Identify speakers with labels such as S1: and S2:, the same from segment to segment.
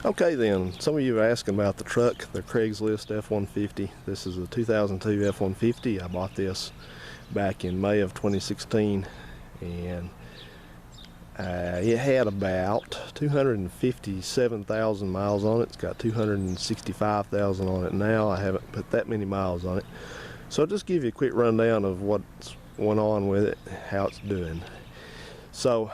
S1: Okay then, some of you are asking about the truck, the Craigslist F150. This is a 2002 F150. I bought this back in May of 2016, and it had about 257,000 miles on it. It's got 265,000 on it now. I haven't put that many miles on it. So I'll just give you a quick rundown of what's going on with it, how it's doing. So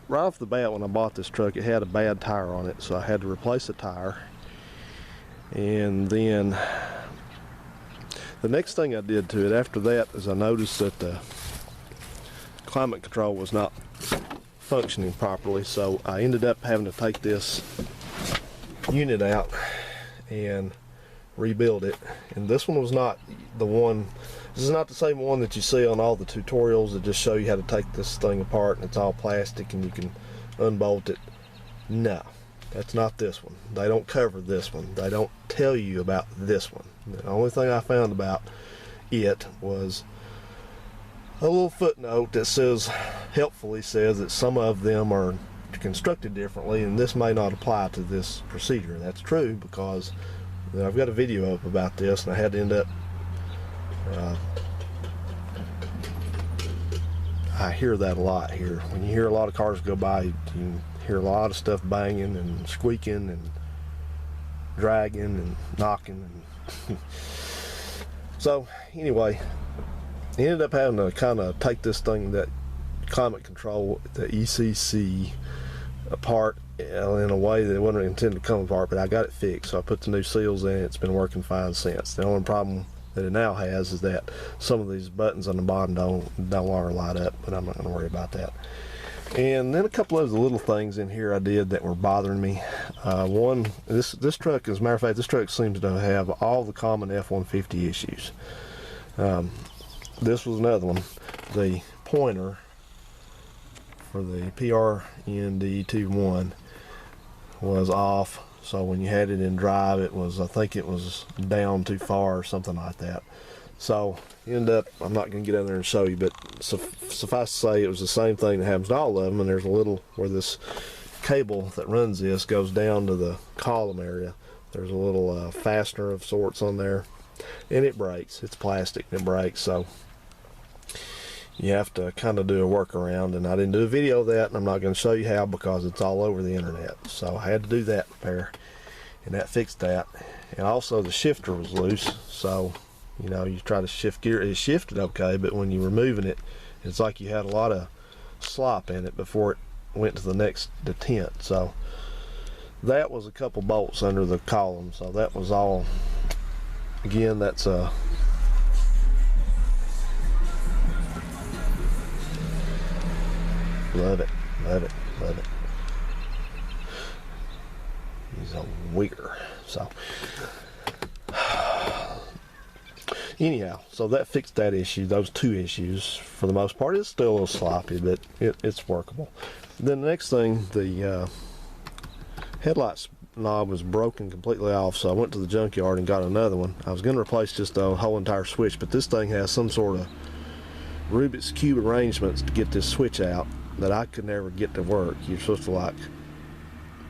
S1: right off the bat, when I bought this truck, it had a bad tire on it, so I had to replace the tire. And then the next thing I did to it after that is I noticed that the climate control was not functioning properly, so I ended up having to take this unit out and rebuild it. And this one was not the one, this is not the same one that you see on all the tutorials that just show you how to take this thing apart and it's all plastic and you can unbolt it. No, that's not this one. They don't cover this one. They don't tell you about this one. The only thing I found about it was a little footnote that says, helpfully says, that some of them are constructed differently and this may not apply to this procedure. That's true, because I've got a video up about this and I had to end up I hear that a lot here. When you hear a lot of cars go by, you can hear a lot of stuff banging and squeaking and dragging and knocking. And so anyway, I ended up having to kind of take this thing, that climate control, the ECC, apart in a way that it wasn't intended to come apart, but I got it fixed. So I put the new seals in. It's been working fine since. The only problem that it now has is that some of these buttons on the bottom don't longer light up, but I'm not going to worry about that. And then a couple of the little things in here I did that were bothering me. One, this truck, as a matter of fact, this truck seems to have all the common F150 issues. This was another one. The pointer for the PRND21 was off. So when you had it in drive, it was, I think it was down too far or something like that. So you end up, I'm not going to get in there and show you, but suffice to say, it was the same thing that happens to all of them. And there's a little, where this cable that runs this goes down to the column area, there's a little fastener of sorts on there, and it breaks. It's plastic and it breaks, so you have to kind of do a workaround. And I didn't do a video of that, and I'm not going to show you how, because it's all over the internet. So I had to do that repair, and that fixed that. And also the shifter was loose, so you know, you try to shift gear, it shifted okay, but when you were moving it, it's like you had a lot of slop in it before it went to the next detent. So that was a couple bolts under the column, so that was all. Again, that's a love it, love it, love it. He's a wigger. So anyhow, so that fixed that issue, those two issues. For the most part, it's still a little sloppy, but it's workable. Then the next thing, the headlights knob was broken completely off, so I went to the junkyard and got another one. I was going to replace just the whole entire switch, but this thing has some sort of Rubik's Cube arrangements to get this switch out that I could never get to work. You're supposed to like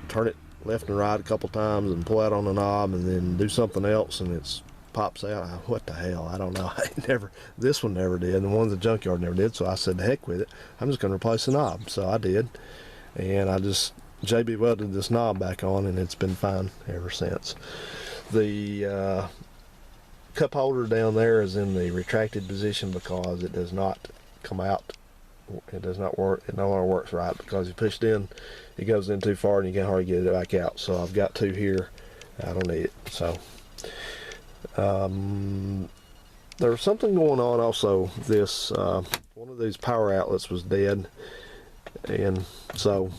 S1: turn it left and right a couple times and pull out on the knob and then do something else and it's pops out. What the hell, I don't know. This one never did, and the one at the junkyard never did, so I said the heck with it, I'm just going to replace the knob. So I did, and I just JB welded this knob back on, and it's been fine ever since. The cup holder down there is in the retracted position because it does not come out. It does not work. It no longer works right because you pushed in, it goes in too far and you can hardly get it back out. So I've got two here. I don't need it. So there was something going on also. This one of these power outlets was dead, and so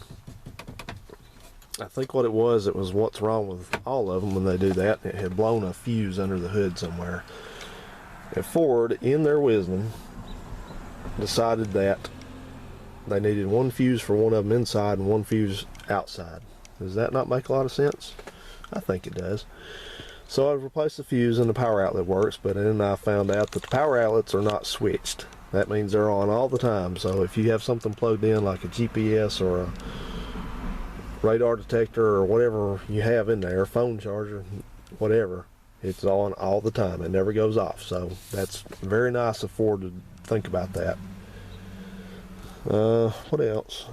S1: I think what it was what's wrong with all of them when they do that. It had blown a fuse under the hood somewhere. And Ford, in their wisdom, decided that they needed one fuse for one of them inside and one fuse outside. Does that not make a lot of sense? I think it does. So I replaced the fuse and the power outlet works, but then I found out that the power outlets are not switched. That means they're on all the time. So if you have something plugged in like a GPS or radar detector or whatever you have in there, phone charger, whatever, it's on all the time. It never goes off. So that's very nice of Ford to think about that. What else?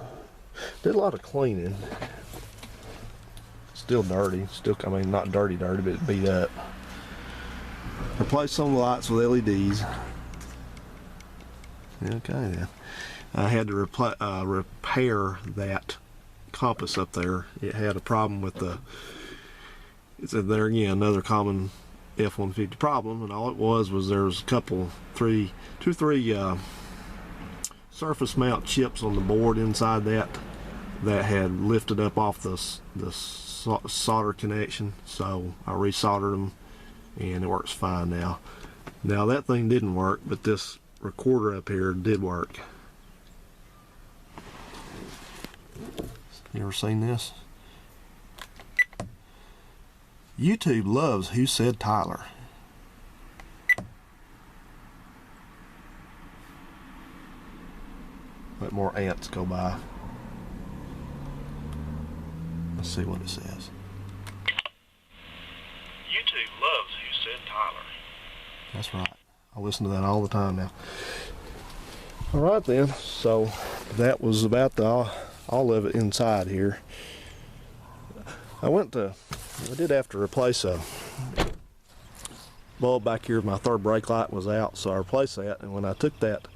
S1: Did a lot of cleaning. Still dirty. Still, I mean, not dirty, but beat up. Replaced some of the lights with LEDs. Okay, then. I had to repair that compass up there. It had a problem with the, it's there again, another common F150 problem, and all it was there was a couple, two, three surface mount chips on the board inside that had lifted up off the solder connection. So I resoldered them, and it works fine now. Now that thing didn't work, but this recorder up here did work. You ever seen this? YouTube loves Who Said Tyler. Let more ants go by. Let's see what it says. YouTube loves Who Said Tyler. That's right. I listen to that all the time now. Alright then, so that was about all of it inside here. I did have to replace a bulb back here. My third brake light was out, so I replaced that. And when I took that,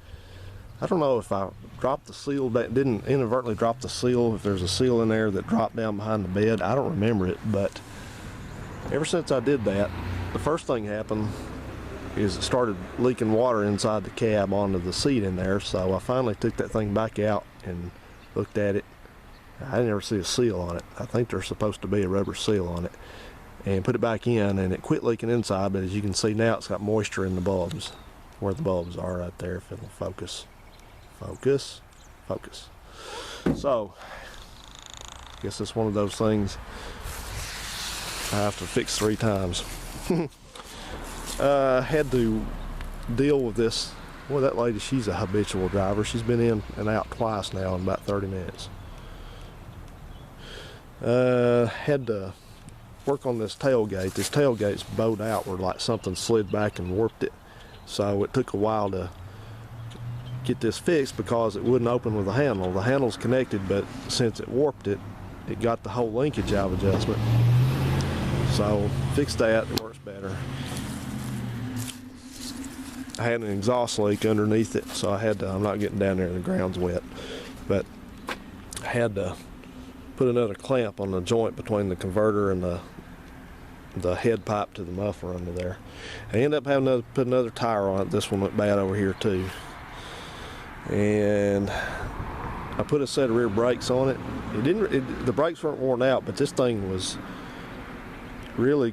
S1: I don't know if I dropped the seal, didn't inadvertently drop the seal, if there's a seal in there that dropped down behind the bed. I don't remember it, but ever since I did that, the first thing happened is it started leaking water inside the cab onto the seat in there. So I finally took that thing back out and looked at it. I didn't ever see a seal on it. I think there's supposed to be a rubber seal on it. And put it back in, and it quit leaking inside, but as you can see now, it's got moisture in the bulbs, where the bulbs are right there, if it'll focus. Focus. Focus. So, I guess it's one of those things I have to fix 3 times. Had to deal with this. Well, that lady, she's a habitual driver. She's been in and out twice now in about 30 minutes. Had to work on this tailgate. This tailgate's bowed outward like something slid back and warped it. So it took a while to get this fixed because it wouldn't open with the handle. The handle's connected, but since it warped it, it got the whole linkage valve adjustment. So fixed that, it works better. I had an exhaust leak underneath it, so I had to, I'm not getting down there, the ground's wet, but I had to put another clamp on the joint between the converter and the head pipe to the muffler under there. I ended up having to put another tire on it. This one went bad over here too. And I put a set of rear brakes on it. The brakes weren't worn out, but this thing was really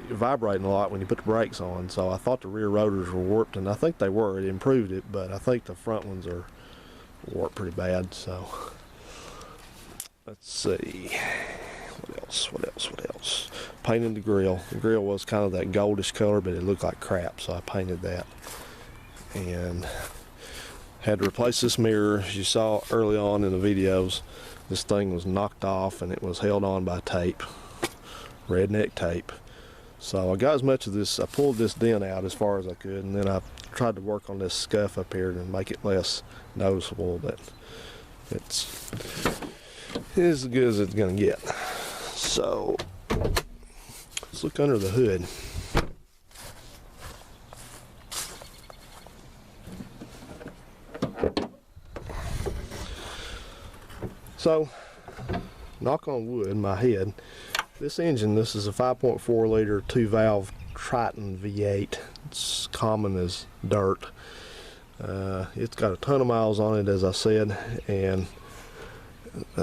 S1: vibrating a lot when you put the brakes on. So I thought the rear rotors were warped, and I think they were. It improved it, but I think the front ones are warped pretty bad. So let's see. What else? Painted the grill. The grill was kind of that goldish color, but it looked like crap, so I painted that. And had to replace this mirror. As you saw early on in the videos, this thing was knocked off and it was held on by tape, redneck tape. So I got as much of this, I pulled this dent out as far as I could, and then I tried to work on this scuff up here to make it less noticeable, but it's as good as it's gonna get. So let's look under the hood. So, knock on wood in my head, this engine, this is a 5.4 liter 2-valve Triton V8. It's common as dirt. It's got a ton of miles on it, as I said, and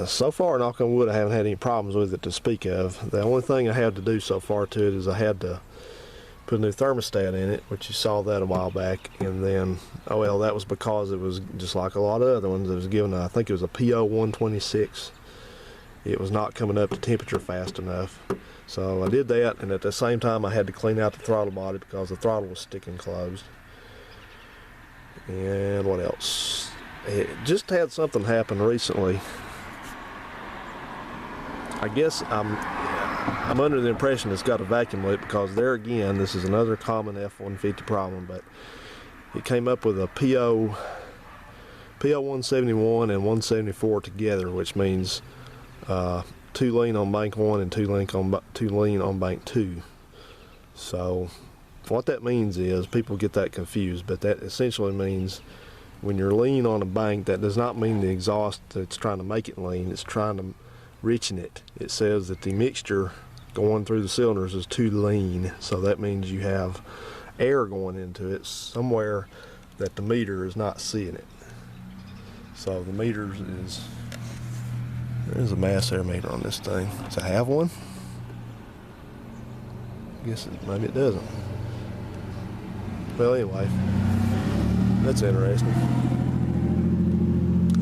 S1: so far, knock on wood, I haven't had any problems with it to speak of. The only thing I had to do so far to it is I had to put a new thermostat in it, which you saw that a while back, and then, oh well, that was because it was just like a lot of other ones. It was given, I think it was a PO 126. It was not coming up to temperature fast enough. So I did that, and at the same time I had to clean out the throttle body because the throttle was sticking closed. And what else? It just had something happen recently. I guess I'm under the impression it's got a vacuum leak, because there again, this is another common F-150 problem, but it came up with a PO 171 and 174 together, which means 2 lean on bank 1 and 2 lean on bank 2. So what that means is, people get that confused, but that essentially means when you're lean on a bank, that does not mean the exhaust that's trying to make it lean, it's trying to richen it. It says that the mixture going through the cylinders is too lean, so that means you have air going into it somewhere that the meter is not seeing it. So the meter is, there's a mass air meter on this thing. Does it have one? I guess maybe it doesn't. Well, anyway, that's interesting.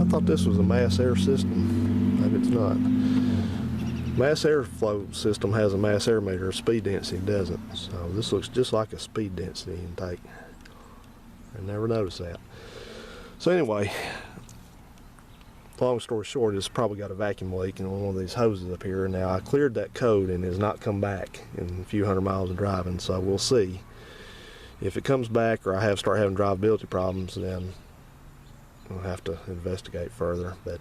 S1: I thought this was a mass air system. Maybe it's not. Mass airflow system has a mass air meter, speed density doesn't. So this looks just like a speed density intake. I never noticed that. So anyway, long story short, it's probably got a vacuum leak in one of these hoses up here. Now, I cleared that code and it has not come back in a few hundred miles of driving, so we'll see. If it comes back, or I start having drivability problems, then we'll have to investigate further. But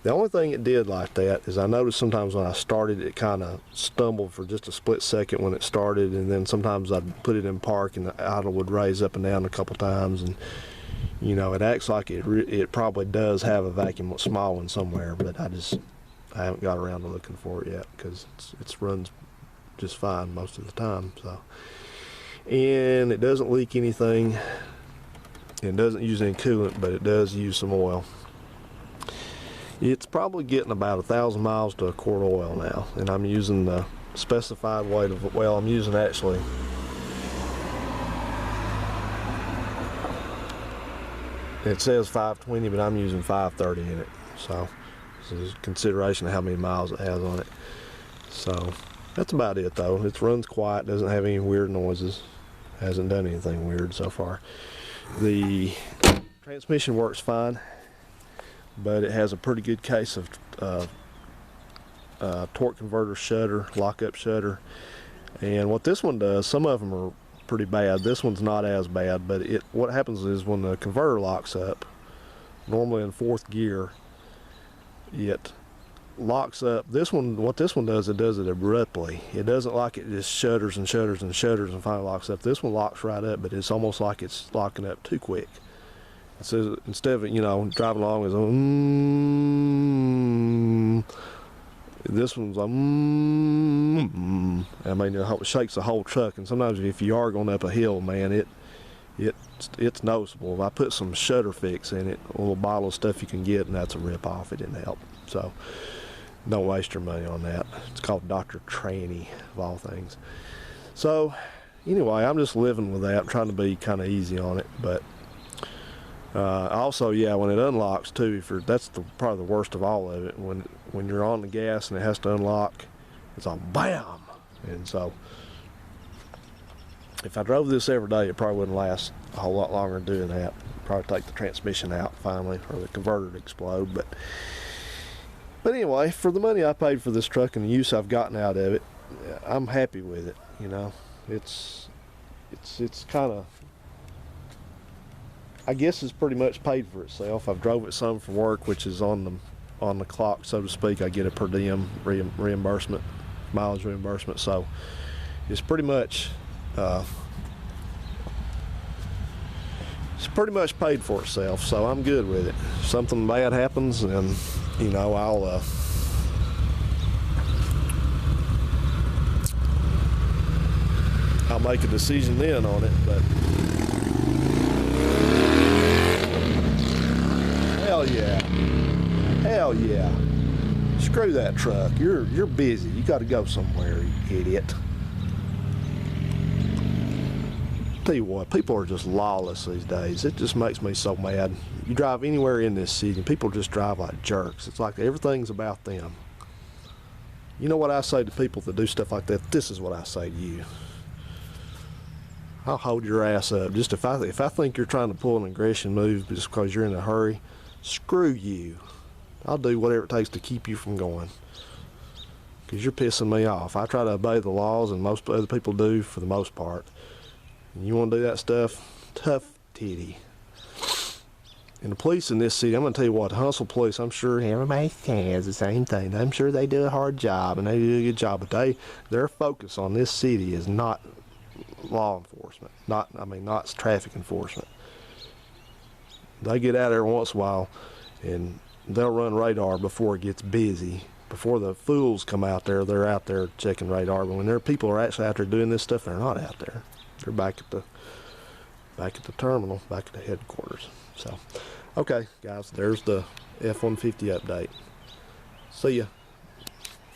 S1: the only thing it did like that is, I noticed sometimes when I started, it kind of stumbled for just a split second when it started, and then sometimes I'd put it in park and the idle would raise up and down a couple times, and you know, it acts like it probably does have a vacuum, small one somewhere, but I haven't got around to looking for it yet, because it runs just fine most of the time. So, and it doesn't leak anything. It doesn't use any coolant, but it does use some oil. It's probably getting about 1,000 miles to a quart of oil now, and I'm using the specified weight of, well, I'm using actually, it says 520, but I'm using 530 in it. So this is consideration of how many miles it has on it. So that's about it though. It runs quiet, doesn't have any weird noises, hasn't done anything weird so far. The transmission works fine, but it has a pretty good case of torque converter shutter, lockup shutter. And what this one does, some of them are pretty bad. This one's not as bad, but what happens is when the converter locks up, normally in 4th gear, it locks up. This one, what this one does, it does it abruptly. It doesn't like it just shutters and shutters and shutters and finally locks up. This one locks right up, but it's almost like it's locking up too quick. It says, instead of, you know, driving along as this one's like I mean, it shakes the whole truck, and sometimes if you are going up a hill, man, it's noticeable. If I put some shutter fix in it, a little bottle of stuff you can get, and that's a rip off. It didn't help. So don't waste your money on that. It's called Dr. Tranny, of all things. So anyway, I'm just living with that. I'm trying to be kind of easy on it, but also, yeah, when it unlocks too, that's probably the worst of all of it. When you're on the gas and it has to unlock, it's all bam. And so if I drove this every day, it probably wouldn't last a whole lot longer doing that. Probably take the transmission out finally, or the converter to explode. But anyway, for the money I paid for this truck and the use I've gotten out of it, I'm happy with it. You know, it's kind of, I guess it's pretty much paid for itself. I've drove it some for work, which is on the clock, so to speak. I get a per diem reimbursement, mileage reimbursement. So it's pretty much paid for itself. So I'm good with it. If something bad happens, and you know, I'll make a decision then on it. But hell yeah, screw that truck. You're busy, you got to go somewhere, you idiot. Tell you what, people are just lawless these days. It just makes me so mad. You drive anywhere in this city and people just drive like jerks. It's like everything's about them. You know what I say to people that do stuff like that? This is what I say to you. I'll hold your ass up. Just if I think you're trying to pull an aggression move just because you're in a hurry, screw you. I'll do whatever it takes to keep you from going. because you're pissing me off. I try to obey the laws, and most other people do for the most part. And you want to do that stuff, tough titty. And the police in this city, I'm going to tell you what, the Huntsville police, I'm sure everybody says the same thing. I'm sure they do a hard job, and they do a good job, but their focus on this city is not law enforcement, not traffic enforcement. They get out there once in a while, and they'll run radar before it gets busy. Before the fools come out there, they're out there checking radar. But when their people are actually out there doing this stuff, they're not out there. They're back at the terminal, back at the headquarters. So, okay, guys, there's the F-150 update. See ya.